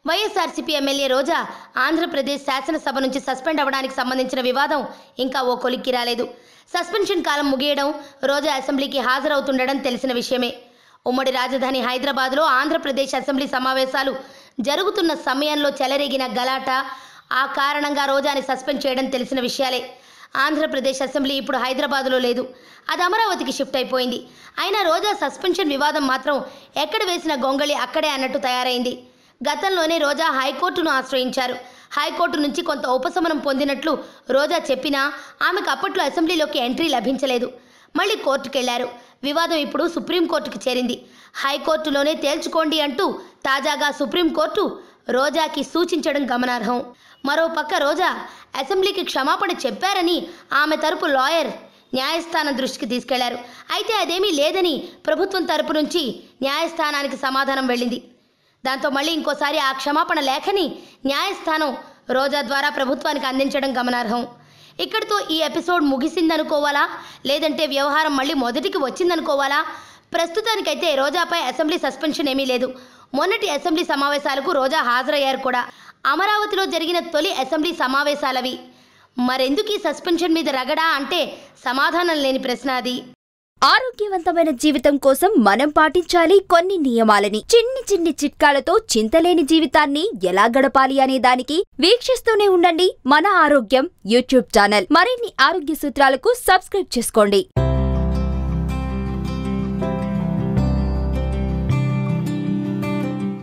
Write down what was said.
YSRCP MLA రోజా ఆంధ్రప్రదేశ్ శాసనసభ నుంచి suspend అవ్వడానికి సంబంధించిన వివాదం ఇంకా ఓ కొలిక్కి రాలేదు. సస్పెన్షన్ కాలం ముగియడం, రోజా అసెంబ్లీకి హాజరవుతుండడం తెలిసిన విషయమే. ఉమ్మడి రాజధాని హైదరాబాద్లో ఆంధ్రప్రదేశ్ అసెంబ్లీ సమావేశాలు జరుగుతున్న సమయంలో చెలరేగిన గలాట, ఆ కారణంగా రోజాని సస్పెండ్ చేయడం తెలిసిన విషయాలే. ఆంధ్రప్రదేశ్ అసెంబ్లీ ఇప్పుడు హైదరాబాద్లో లేదు, అది అమరావతికి షిఫ్ట్ అయిపోయింది. అయినా రోజా సస్పెన్షన్ వివాదం మాత్రం ఎక్కడ వేసిన గొంగళి అక్కడే అన్నట్టు తయారైంది. గతంలోనే రోజా హైకోర్టును ఆశ్రయించారు. హైకోర్టు నుంచి కొంత ఉపశమనం పొందినట్లు రోజా చెప్పినా ఆమెకు అప్పట్లో అసెంబ్లీలోకి ఎంట్రీ లభించలేదు. మళ్ళీ కోర్టుకెళ్లారు. వివాదం ఇప్పుడు సుప్రీంకోర్టుకు చేరింది. హైకోర్టులోనే తేల్చుకోండి అంటూ తాజాగా సుప్రీంకోర్టు రోజాకి సూచించడం గమనార్హం. మరోపక్క రోజా అసెంబ్లీకి క్షమాపణ చెప్పారని ఆమె తరపు లాయర్ న్యాయస్థానం దృష్టికి తీసుకెళ్లారు. అయితే అదేమీ లేదని ప్రభుత్వం తరపు నుంచి న్యాయస్థానానికి సమాధానం వెళ్ళింది. దాంతో మళ్ళీ ఇంకోసారి ఆ క్షమాపణ లేఖని న్యాయస్థానం రోజా ద్వారా ప్రభుత్వానికి అందించడం గమనార్హం. ఇక్కడితో ఈ ఎపిసోడ్ ముగిసిందనుకోవాలా, లేదంటే వ్యవహారం మళ్ళీ మొదటికి వచ్చిందనుకోవాలా? ప్రస్తుతానికైతే రోజాపై అసెంబ్లీ సస్పెన్షన్ ఏమీ లేదు. మొన్నటి అసెంబ్లీ సమావేశాలకు రోజా హాజరయ్యారు కూడా. అమరావతిలో జరిగిన తొలి అసెంబ్లీ సమావేశాలవి. మరెందుకు ఈ సస్పెన్షన్ మీద రగడా అంటే సమాధానం లేని ప్రశ్న అది. ఆరోగ్యవంతమైన జీవితం కోసం మనం పాటించాలి కొన్ని నియమాలని. చిన్ని చిన్ని చిట్కాలతో చింతలేని జీవితాన్ని ఎలా గడపాలి అనే దానికి వీక్షిస్తూనే ఉండండి మన ఆరోగ్యం యూట్యూబ్ ఛానల్. మరిన్ని ఆరోగ్య సూత్రాలకు సబ్స్క్రైబ్ చేసుకోండి.